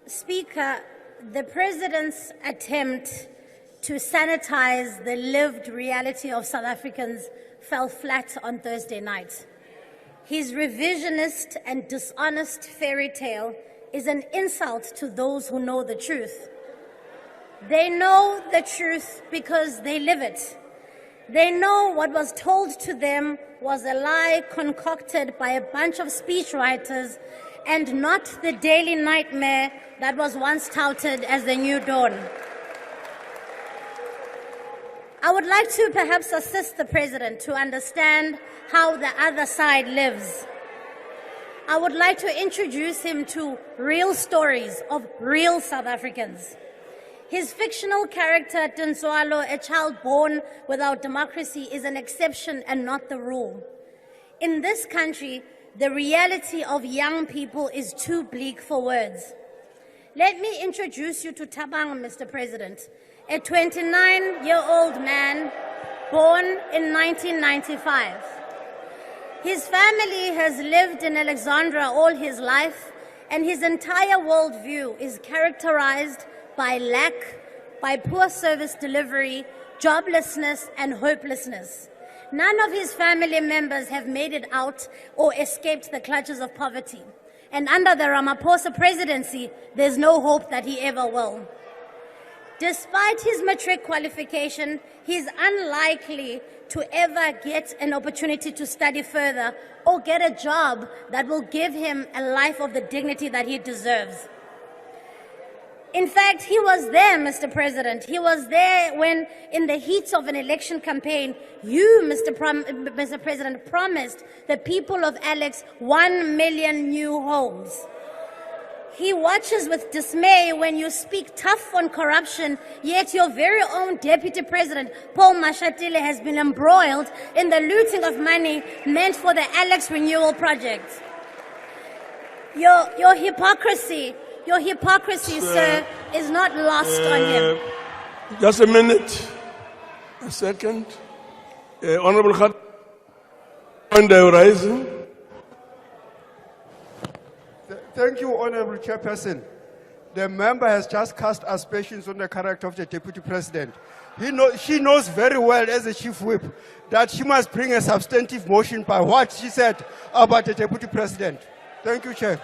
Speaker, the President's attempt to sanitize the lived reality of South Africans fell flat on Thursday night. His revisionist and dishonest fairy tale is an insult to those who know the truth. They know the truth because they live it. They know what was told to them was a lie concocted by a bunch of speechwriters and not the daily nightmare that was once touted as the new dawn. I would like to perhaps assist the President to understand how the other side lives. I would like to introduce him to real stories of real South Africans. His fictional character, Tinswalo, a child born without democracy, is an exception and not the rule. In this country, the reality of young people is too bleak for words. Let me introduce you to Thabang, Mr. President, a 29-year-old man born in 1995. His family has lived in Alexandra all his life, and his entire worldview is characterized by lack, by poor service delivery, joblessness, and hopelessness. None of his family members have made it out or escaped the clutches of poverty. And under the Ramaphosa presidency, there's no hope that he ever will. Despite his matric qualification, he's unlikely to ever get an opportunity to study further or get a job that will give him a life of the dignity that he deserves. In fact, he was there, Mr. President. He was there when, in the heat of an election campaign, you, Mr. President, promised the people of Alex 1 million new homes. He watches with dismay when you speak tough on corruption, yet your very own Deputy President, Paul Mashatile, has been embroiled in the looting of money meant for the Alex Renewal Project. Your hypocrisy, sir, is not lost on him. Just a minute, a second. Honorable Khat, point the horizon. Thank you, Honorable Chairperson. The member has just cast aspersions on the character of the Deputy President. She knows very well, as a Chief Whip, that she must bring a substantive motion by what she said about the Deputy President. Thank you, Chair.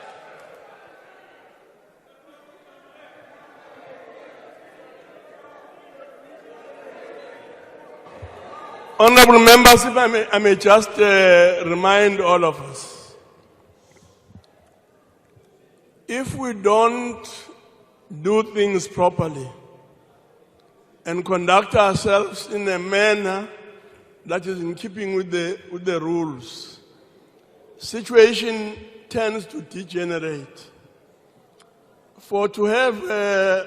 Honorable members, if I may just remind all of us, if we don't do things properly and conduct ourselves in a manner that is in keeping with the rules, situation tends to degenerate. For to have a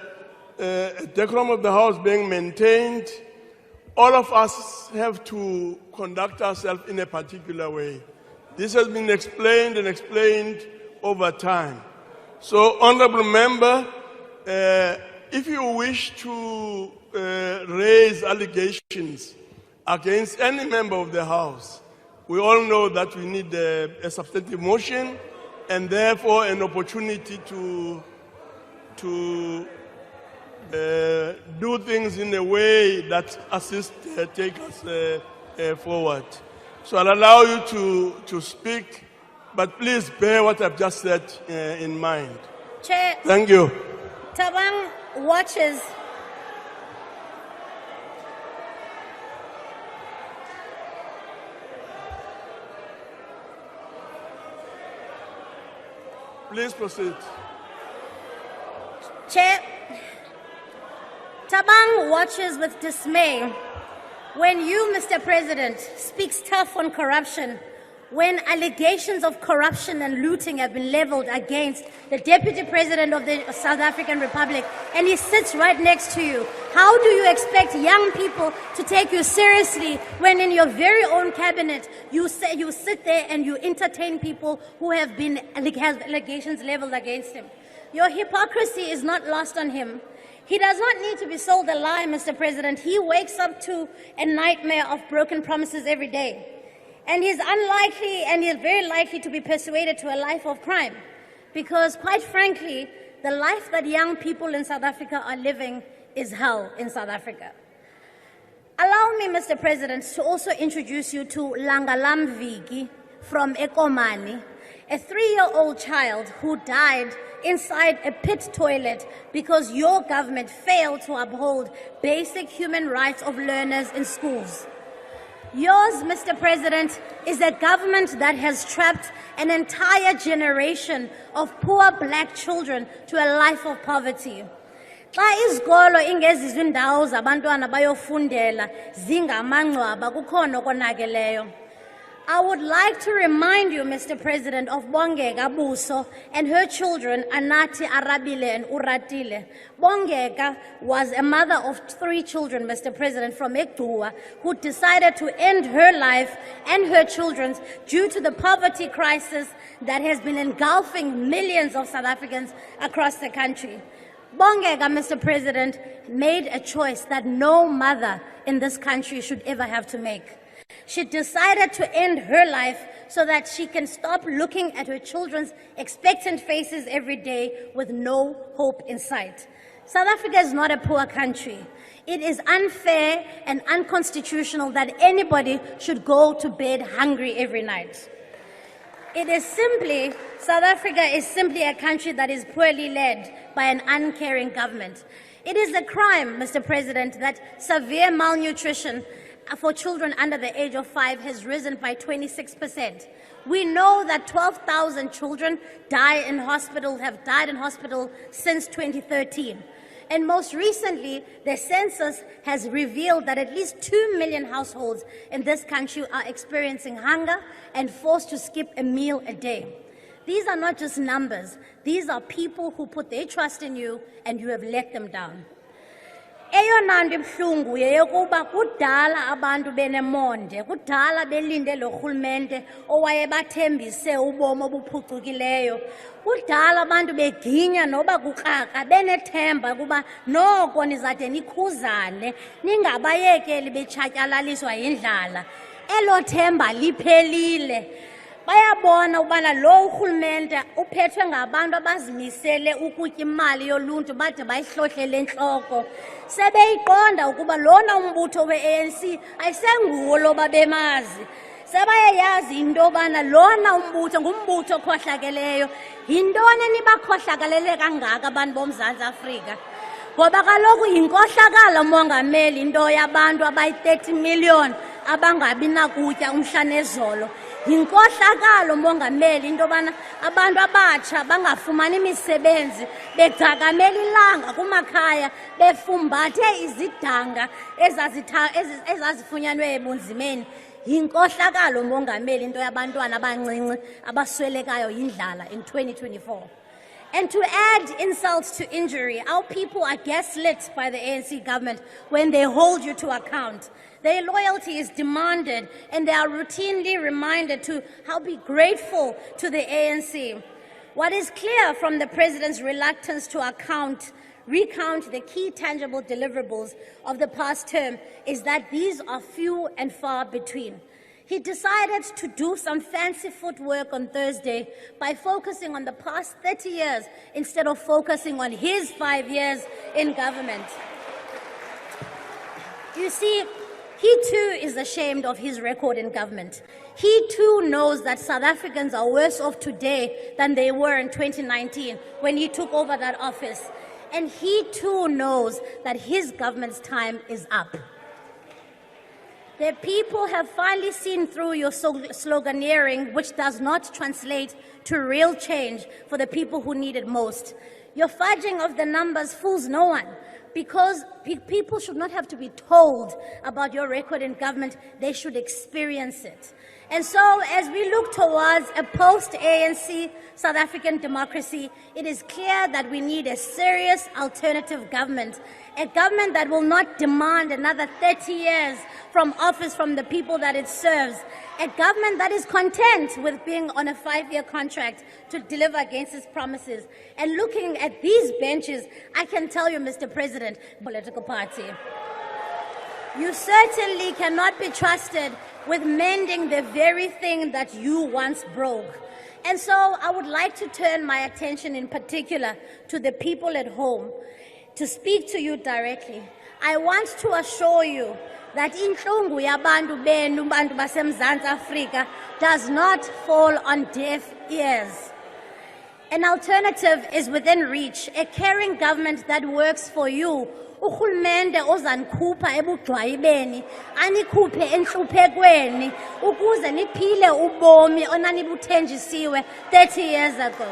decorum of the House being maintained, all of us have to conduct ourselves in a particular way. This has been explained and explained over time. So, Honorable Member, if you wish to raise allegations against any member of the House, we all know that we need a substantive motion and therefore an opportunity to do things in a way that assists take us forward. So I'll allow you to speak, but please bear what I've just said in mind. Chair, thank you. Thabang watches. Please proceed. Chair, Thabang watches with dismay when you, Mr. President, speaks tough on corruption, when allegations of corruption and looting have been leveled against the Deputy President of the South African Republic, and he sits right next to you. How do you expect young people to take you seriously when in your very own cabinet you sit there and you entertain people who have allegations leveled against him? Your hypocrisy is not lost on him. He does not need to be sold a lie, Mr. President. He wakes up to a nightmare of broken promises every day. And he's unlikely and he's very likely to be persuaded to a life of crime. Because quite frankly, the life that young people in South Africa are living is hell in South Africa. Allow me, Mr. President, to also introduce you to Langalam Viki from Ekomani, a 3-year-old child who died inside a pit toilet because your government failed to uphold basic human rights of learners in schools. Yours, Mr. President, is a government that has trapped an entire generation of poor black children to a life of poverty. Xa izikolo ingezizwe indawo zabantwana bayofundela zingamangcwaba kukhona okonakeleyo. I would like to remind you, Mr. President, of Bongeka Buso and her children, Anati, Arabile, and Uratile. Bongeka was a mother of 3 children, Mr. President, from Ektua, who decided to end her life and her children's due to the poverty crisis that has been engulfing millions of South Africans across the country. Bongeka, Mr. President, made a choice that no mother in this country should ever have to make. She decided to end her life so that she can stop looking at her children's expectant faces every day with no hope in sight. South Africa is not a poor country. It is unfair and unconstitutional that anybody should go to bed hungry every night. South Africa is simply a country that is poorly led by an uncaring government. It is a crime, Mr. President, that severe malnutrition for children under the age of 5 has risen by 26%. We know that 12,000 children have died in hospital since 2013. And most recently, the census has revealed that at least 2 million households in this country are experiencing hunger and forced to skip a meal a day. These are not just numbers. These are people who put their trust in you and you have let them down. Eyona nto ibuhlungu yeyokuba kudala abantu benemonde, kudala belinde lo rhulumente owayebathembise ubomi obuphucukileyo. Kudala abantu beginya noba kukraka benethemba kuba noko nizade nikhuzane ningabayekeli betshatyalaliswa yindlala. Elo themba liphelile. Bayabona ubana lo urhulumente uphethwe ngabantu abazimisele ukutya imali yoluntu bade bayihlohlele entloko. Sebeyiqonda ukuba lona umbutho we-ANC ayisenguwo loba bemazi. Sebayayazi into yobana lona umbutho ngumbutho okhohlakeleyo. Yintoni nibakhohlakalele kangaka abantu boMzantsi Afrika? Ngoba kaloku yinkohlakalo mongameli into yabantu abayi-30 million abangabi nakutya umhla nezolo. Yinkohlakalo mongameli into yobana abantu abatsha bangafumani imisebenzi begcakamela ilanga kumakhaya befumbathe izidanga ezazifunyanwe ebunzimeni. Yinkohlakalo mongameli into yabantwana abancinci abaswelekayo yindlala in 2024. And to add insult to injury, our people are gaslit by the ANC government when they hold you to account. Their loyalty is demanded and they are routinely reminded to be grateful to the ANC. What is clear from the president's reluctance to recount the key tangible deliverables of the past term is that these are few and far between. He decided to do some fancy footwork on Thursday by focusing on the past 30 years instead of focusing on his 5 years in government. You see, he too is ashamed of his record in government. He too knows that South Africans are worse off today than they were in 2019 when he took over that office. And he too knows that his government's time is up. The people have finally seen through your sloganeering, which does not translate to real change for the people who need it most. Your fudging of the numbers fools no one, because people should not have to be told about your record in government, they should experience it. And so, as we look towards a post-ANC South African democracy, it is clear that we need a serious alternative government, a government that will not demand another 30 years from office from the people that it serves, a government that is content with being on a 5-year contract to deliver against its promises. And looking at these benches, I can tell you, Mr. President, political party, you certainly cannot be trusted with mending the very thing that you once broke. And so I would like to turn my attention in particular to the people at home, to speak to you directly. I want to assure you that inhlungu yabantu benu bantu baseMzantsi Afrika does not fall on deaf ears. An alternative is within reach, a caring government that works for you. Urhulumente ozanikhupha ebugxwayibeni anikhuphe entluphekweni ukuze niphile ubomi onanibuthenjisiwe 30 years ago.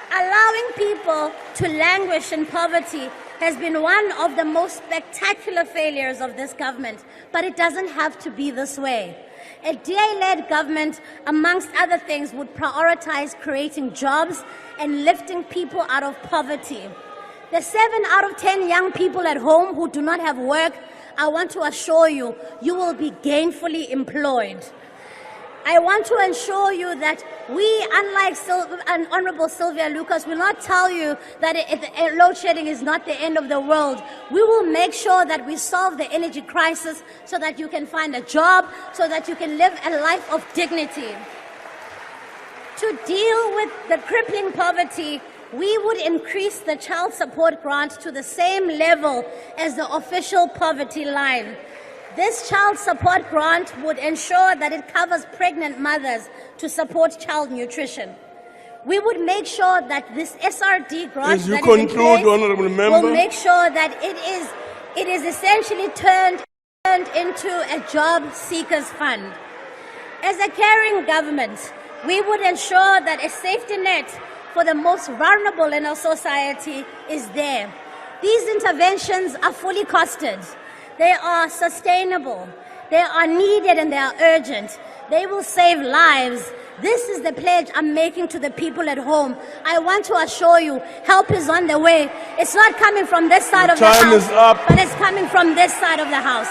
Allowing people to languish in poverty has been one of the most spectacular failures of this government, but it doesn't have to be this way. A DA-led government, amongst other things, would prioritize creating jobs and lifting people out of poverty. The 7 out of 10 young people at home who do not have work, I want to assure you, you will be gainfully employed. I want to ensure you that we, unlike Honorable Sylvia Lucas, will not tell you that load shedding is not the end of the world. We will make sure that we solve the energy crisis so that you can find a job, so that you can live a life of dignity. To deal with the crippling poverty, we would increase the child support grant to the same level as the official poverty line. This child support grant would ensure that it covers pregnant mothers to support child nutrition. We would make sure that this SRD grant As you conclude, Honourable Member, will make sure that it is essentially turned into a job seekers fund. As a caring government, we would ensure that a safety net for the most vulnerable in our society is there. These interventions are fully costed. They are sustainable, they are needed, and they are urgent. They will save lives. This is the pledge I'm making to the people at home. I want to assure you, help is on the way. It's not coming from this side of the house, time is up. but it's coming from this side of the house.